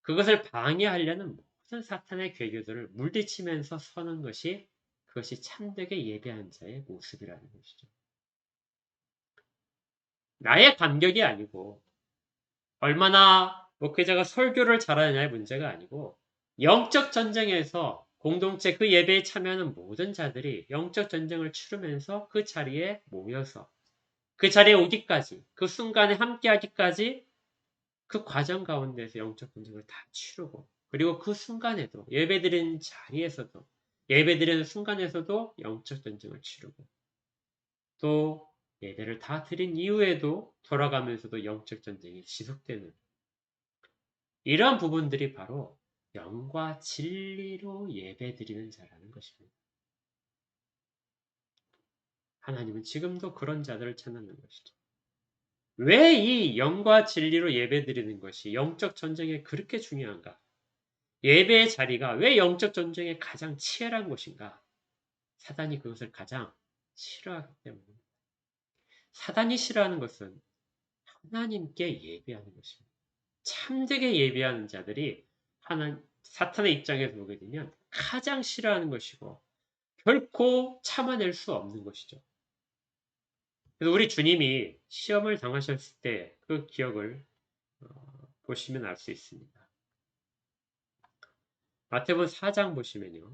그것을 방해하려는 모든 사탄의 괴교들을 물리치면서 서는 것이 그것이 참되게 예배한 자의 모습이라는 것이죠. 나의 감격이 아니고 얼마나 목회자가 설교를 잘하느냐의 문제가 아니고 영적 전쟁에서 공동체 그 예배에 참여하는 모든 자들이 영적 전쟁을 치르면서 그 자리에 모여서 그 자리에 오기까지 그 순간에 함께하기까지 그 과정 가운데서 영적 전쟁을 다 치르고 그리고 그 순간에도 예배드리는 자리에서도 예배드리는 순간에서도 영적 전쟁을 치르고 또 예배를 다 드린 이후에도 돌아가면서도 영적 전쟁이 지속되는 이러한 부분들이 바로 영과 진리로 예배드리는 자라는 것입니다. 하나님은 지금도 그런 자들을 찾는 것이죠. 왜 이 영과 진리로 예배드리는 것이 영적 전쟁에 그렇게 중요한가? 예배의 자리가 왜 영적 전쟁에 가장 치열한 곳인가? 사단이 그것을 가장 싫어하기 때문입니다. 사단이 싫어하는 것은 하나님께 예배하는 것입니다. 참되게 예배하는 자들이 사탄의 입장에서 보게 되면 가장 싫어하는 것이고 결코 참아낼 수 없는 것이죠. 그래서 우리 주님이 시험을 당하셨을 때 그 기억을 보시면 알 수 있습니다. 마태복음 4장 보시면요.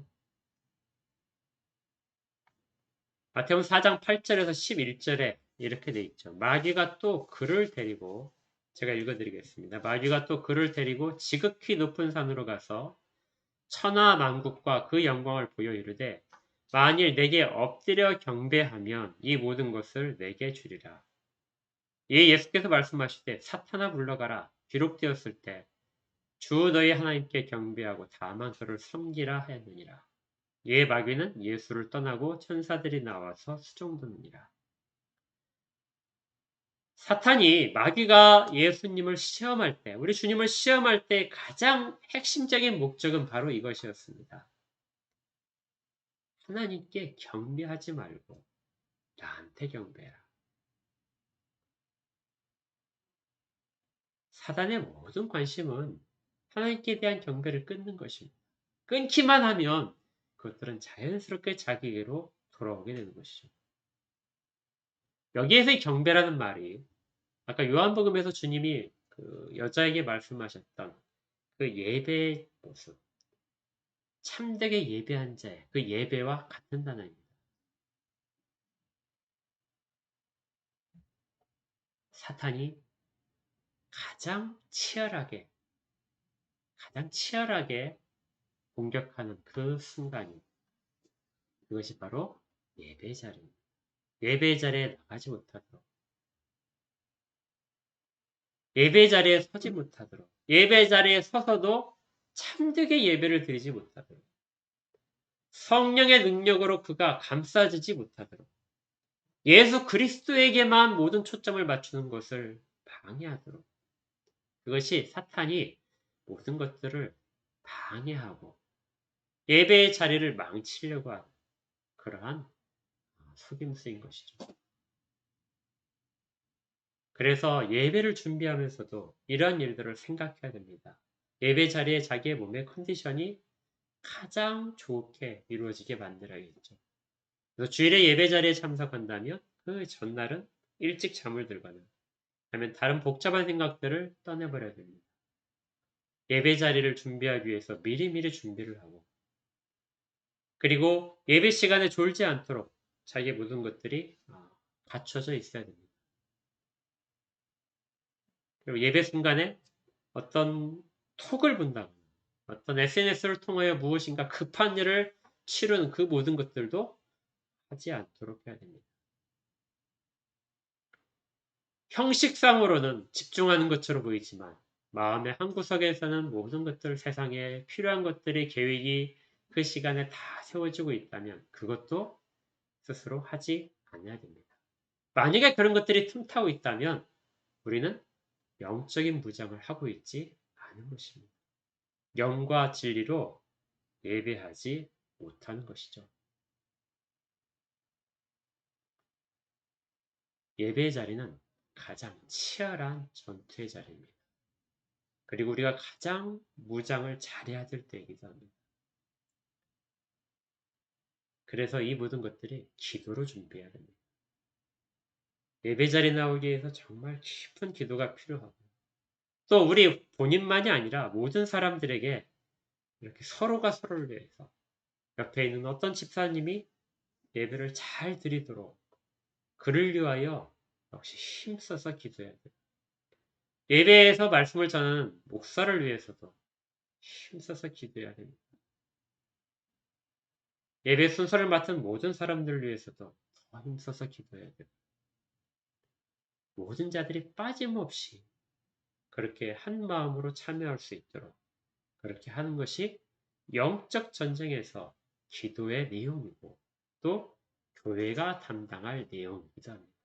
마태복음 4장 8절에서 11절에 이렇게 돼 있죠. 마귀가 또 그를 데리고 제가 읽어드리겠습니다. 마귀가 또 그를 데리고 지극히 높은 산으로 가서 천하 만국과 그 영광을 보여 이르되 만일 내게 엎드려 경배하면 이 모든 것을 내게 주리라. 이 예수께서 말씀하시되 사탄아 물러가라. 기록되었을 때 주 너희 하나님께 경배하고 다만 그를 섬기라 하였느니라. 이에 마귀는 예수를 떠나고 천사들이 나와서 수종드느니라. 사탄이 마귀가 예수님을 시험할 때, 우리 주님을 시험할 때 가장 핵심적인 목적은 바로 이것이었습니다. 하나님께 경배하지 말고 나한테 경배해라. 사단의 모든 관심은 하나님께 대한 경배를 끊는 것입니다. 끊기만 하면 그것들은 자연스럽게 자기에게로 돌아오게 되는 것이죠. 여기에서의 경배라는 말이 아까 요한복음에서 주님이 그 여자에게 말씀하셨던 그 예배의 모습, 참되게 예배한 자의 그 예배와 같은 단어입니다. 사탄이 가장 치열하게 공격하는 그 순간이 그것이 바로 예배 자리입니다. 예배 자리에 나가지 못하도록 예배 자리에 서지 못하도록 예배 자리에 서서도 참되게 예배를 드리지 못하도록 성령의 능력으로 그가 감싸지지 못하도록 예수 그리스도에게만 모든 초점을 맞추는 것을 방해하도록 그것이 사탄이 모든 것들을 방해하고 예배의 자리를 망치려고 하는 그러한 속임수인 것이죠. 그래서 예배를 준비하면서도 이러한 일들을 생각해야 됩니다. 예배 자리에 자기의 몸의 컨디션이 가장 좋게 이루어지게 만들어야겠죠. 그래서 주일에 예배 자리에 참석한다면 그 전날은 일찍 잠을 들거나 아니면 다른 복잡한 생각들을 떠내버려야 됩니다. 예배 자리를 준비하기 위해서 미리미리 준비를 하고 그리고 예배 시간에 졸지 않도록 자기의 모든 것들이 갖춰져 있어야 됩니다. 그리고 예배 순간에 어떤 톡을 본다거나 어떤 SNS를 통하여 무엇인가 급한 일을 치르는 그 모든 것들도 하지 않도록 해야 됩니다. 형식상으로는 집중하는 것처럼 보이지만 마음의 한구석에서는 모든 것들 세상에 필요한 것들이 계획이 그 시간에 다 세워지고 있다면 그것도 스스로 하지 않아야 됩니다. 만약에 그런 것들이 틈타고 있다면 우리는 영적인 무장을 하고 있지 않은 것입니다. 영과 진리로 예배하지 못하는 것이죠. 예배의 자리는 가장 치열한 전투의 자리입니다. 그리고 우리가 가장 무장을 잘해야 될 때이기도 합니다. 그래서 이 모든 것들이 기도로 준비해야 됩니다. 예배 자리에 나오기 위해서 정말 깊은 기도가 필요하고 또 우리 본인만이 아니라 모든 사람들에게 이렇게 서로가 서로를 위해서 옆에 있는 어떤 집사님이 예배를 잘 드리도록 그를 위하여 역시 힘써서 기도해야 돼요. 예배에서 말씀을 전하는 목사를 위해서도 힘써서 기도해야 됩니다. 예배 순서를 맡은 모든 사람들을 위해서도 더 힘써서 기도해야 돼요. 모든 자들이 빠짐없이 그렇게 한 마음으로 참여할 수 있도록 그렇게 하는 것이 영적 전쟁에서 기도의 내용이고 또 교회가 담당할 내용이기도 합니다.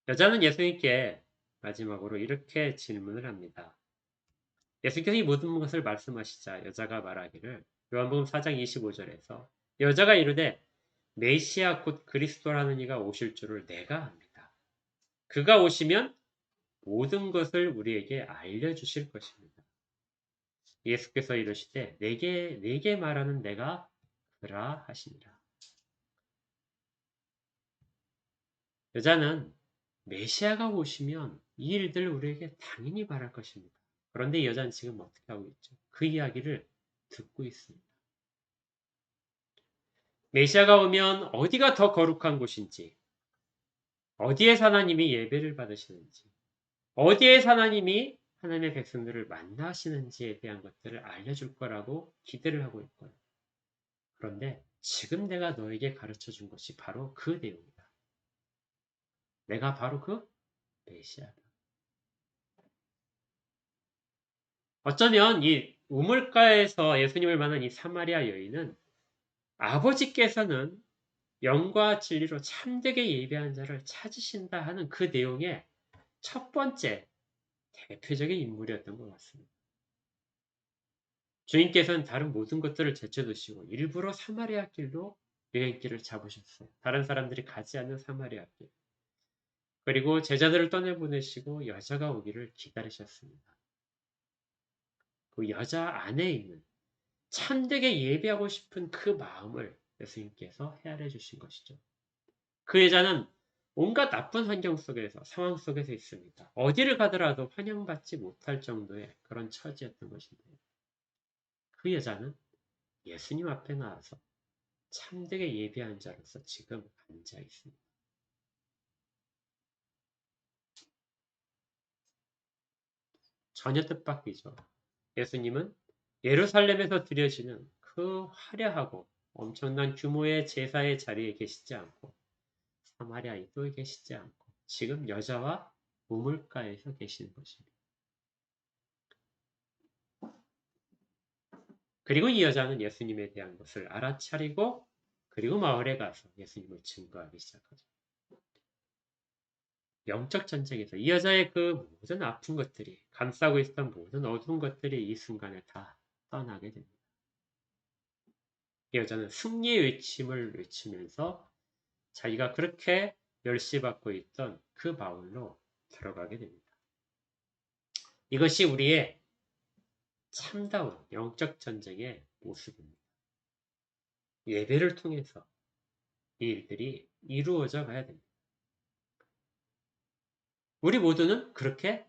여자는 예수님께 마지막으로 이렇게 질문을 합니다. 예수님께서 이 모든 것을 말씀하시자 여자가 말하기를 요한복음 4장 25절에서 여자가 이르되 메시아 곧 그리스도라는 이가 오실 줄을 내가 압니다. 그가 오시면 모든 것을 우리에게 알려주실 것입니다. 예수께서 이르시되 내게 말하는 내가 그라 하시니라. 여자는 메시아가 오시면 이 일들을 우리에게 당연히 말할 것입니다. 그런데 이 여자는 지금 어떻게 하고 있죠? 그 이야기를 듣고 있습니다. 메시아가 오면 어디가 더 거룩한 곳인지, 어디에 하나님이 예배를 받으시는지, 어디에 하나님이 하나님의 백성들을 만나시는지에 대한 것들을 알려줄 거라고 기대를 하고 있고요. 그런데 지금 내가 너에게 가르쳐 준 것이 바로 그 내용이다. 내가 바로 그 메시아다. 어쩌면 이 우물가에서 예수님을 만난 이 사마리아 여인은 아버지께서는 영과 진리로 참되게 예배한 자를 찾으신다 하는 그 내용의 첫 번째 대표적인 인물이었던 것 같습니다. 주님께서는 다른 모든 것들을 제쳐두시고 일부러 사마리아 길로 여행길을 잡으셨어요. 다른 사람들이 가지 않는 사마리아 길. 그리고 제자들을 떠내보내시고 여자가 오기를 기다리셨습니다. 그 여자 안에 있는 참되게 예배하고 싶은 그 마음을 예수님께서 헤아려 주신 것이죠. 그 여자는 온갖 나쁜 환경 속에서, 상황 속에서 있습니다. 어디를 가더라도 환영받지 못할 정도의 그런 처지였던 것인데요. 그 여자는 예수님 앞에 나와서 참되게 예배한 자로서 지금 앉아 있습니다. 전혀 뜻밖이죠. 예수님은 예루살렘에서 드려지는 그 화려하고 엄청난 규모의 제사의 자리에 계시지 않고 사마리아 이도에 계시지 않고 지금 여자와 우물가에서 계시는 것입니다. 그리고 이 여자는 예수님에 대한 것을 알아차리고 그리고 마을에 가서 예수님을 증거하기 시작하죠. 영적 전쟁에서 이 여자의 그 모든 아픈 것들이, 감싸고 있었던 모든 어두운 것들이 이 순간에 다 떠나게 됩니다. 이 여자는 승리의 외침을 외치면서 자기가 그렇게 멸시받고 있던 그 마을로 들어가게 됩니다. 이것이 우리의 참다운 영적 전쟁의 모습입니다. 예배를 통해서 이 일들이 이루어져 가야 됩니다. 우리 모두는 그렇게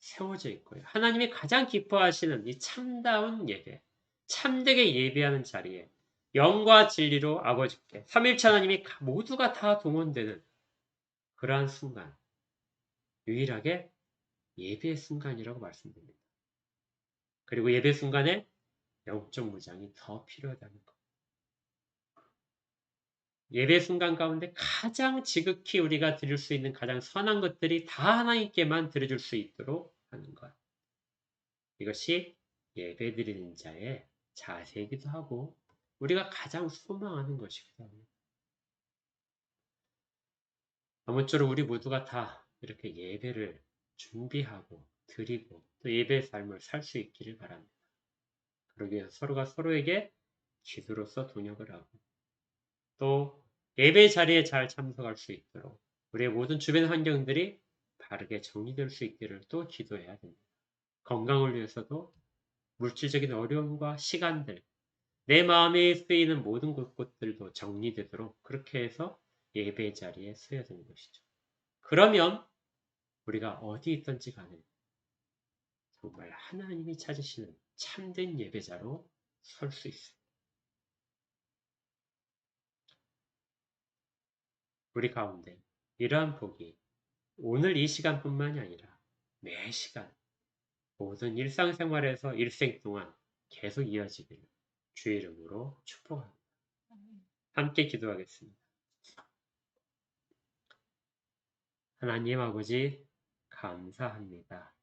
세워져 있고요. 하나님이 가장 기뻐하시는 이 참다운 예배, 참되게 예배하는 자리에 영과 진리로 아버지께 삼일체 하나님이 모두가 다 동원되는 그러한 순간, 유일하게 예배의 순간이라고 말씀드립니다. 그리고 예배 순간에 영적 무장이 더 필요하다는 것. 예배 순간 가운데 가장 지극히 우리가 드릴 수 있는 가장 선한 것들이 다 하나님께만 드려줄 수 있도록 하는 것. 이것이 예배 드리는 자의 자세이기도 하고 우리가 가장 소망하는 것이기도 합니다. 아무쪼록 우리 모두가 다 이렇게 예배를 준비하고 드리고 또 예배의 삶을 살 수 있기를 바랍니다. 그러기 위해서 서로가 서로에게 기도로서 동역을 하고 또 예배 자리에 잘 참석할 수 있도록 우리의 모든 주변 환경들이 바르게 정리될 수 있기를 또 기도해야 됩니다. 건강을 위해서도 물질적인 어려움과 시간들, 내 마음에 쓰이는 모든 것들도 정리되도록 그렇게 해서 예배 자리에 서야 되는 것이죠. 그러면 우리가 어디 있든지 간에 정말 하나님이 찾으시는 참된 예배자로 설 수 있습니다. 우리 가운데 이러한 복이 오늘 이 시간뿐만이 아니라 매 시간 모든 일상생활에서 일생 동안 계속 이어지기를 주의 이름으로 축복합니다. 함께 기도하겠습니다. 하나님 아버지 감사합니다.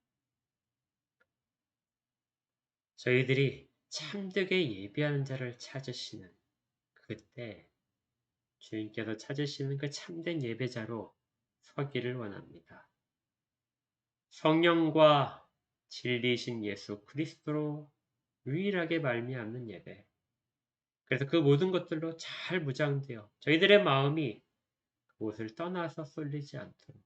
저희들이 참되게 예배하는 자를 찾으시는 그때 주님께서 찾으시는 그 참된 예배자로 서기를 원합니다. 성령과 진리이신 예수 그리스도로 유일하게 말미암는 예배. 그래서 그 모든 것들로 잘 무장되어 저희들의 마음이 그곳을 떠나서 쏠리지 않도록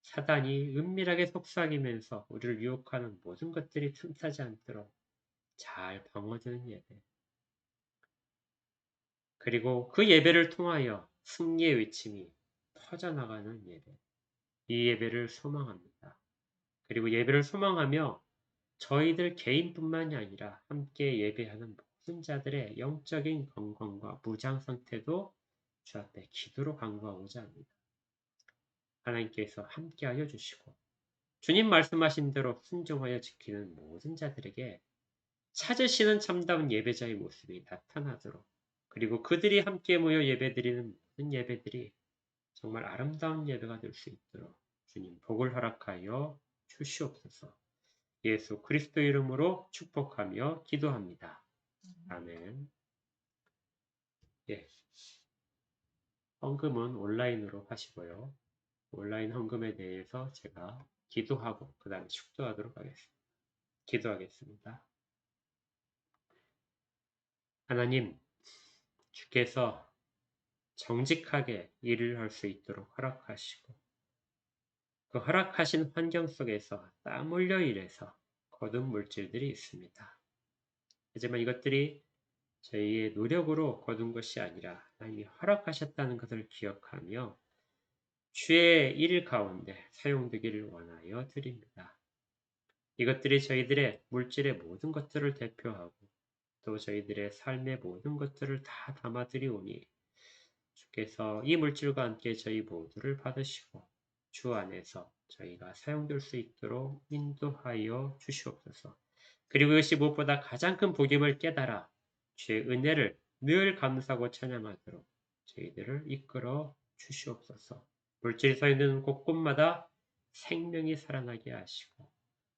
사단이 은밀하게 속삭이면서 우리를 유혹하는 모든 것들이 틈타지 않도록 잘 방어되는 예배. 그리고 그 예배를 통하여 승리의 외침이 퍼져나가는 예배. 이 예배를 소망합니다. 그리고 예배를 소망하며 저희들 개인뿐만이 아니라 함께 예배하는 모든 자들의 영적인 건강과 무장 상태도 주 앞에 기도로 간구하고자 합니다. 하나님께서 함께하여 주시고 주님 말씀하신 대로 순종하여 지키는 모든 자들에게 찾으시는 참다운 예배자의 모습이 나타나도록 그리고 그들이 함께 모여 예배드리는 모든 예배들이 정말 아름다운 예배가 될 수 있도록 주님 복을 허락하여 주시옵소서. 예수 그리스도 이름으로 축복하며 기도합니다. 아멘. 예. 헌금은 온라인으로 하시고요. 온라인 헌금에 대해서 제가 기도하고 그 다음에 축도하도록 하겠습니다. 기도하겠습니다. 하나님, 주께서 정직하게 일을 할 수 있도록 허락하시고 그 허락하신 환경 속에서 땀 흘려 일해서 거둔 물질들이 있습니다. 하지만 이것들이 저희의 노력으로 거둔 것이 아니라 하나님이 허락하셨다는 것을 기억하며 주의 일 가운데 사용되기를 원하여 드립니다. 이것들이 저희들의 물질의 모든 것들을 대표하고 또 저희들의 삶의 모든 것들을 다 담아드리오니 주께서 이 물질과 함께 저희 모두를 받으시고 주 안에서 저희가 사용될 수 있도록 인도하여 주시옵소서. 그리고 이것이 무엇보다 가장 큰 복임을 깨달아 주의 은혜를 늘 감사하고 찬양하도록 저희들을 이끌어 주시옵소서. 물질이 서 있는 곳곳마다 생명이 살아나게 하시고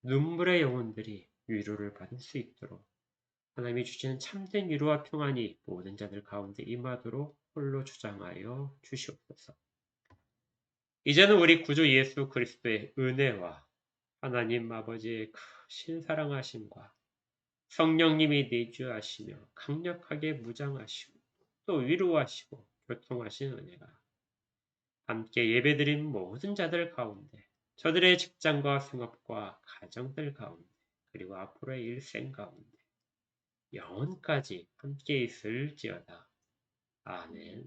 눈물의 영혼들이 위로를 받을 수 있도록 하나님이 주시는 참된 위로와 평안이 모든 자들 가운데 임하도록 홀로 주장하여 주시옵소서. 이제는 우리 구주 예수 그리스도의 은혜와 하나님 아버지의 크신 사랑하심과 성령님이 내주하시며 강력하게 무장하시고 또 위로하시고 교통하신 은혜가 함께 예배드린 모든 자들 가운데 저들의 직장과 생업과 가정들 가운데 그리고 앞으로의 일생 가운데 영원까지 함께 있을지어다. 아멘.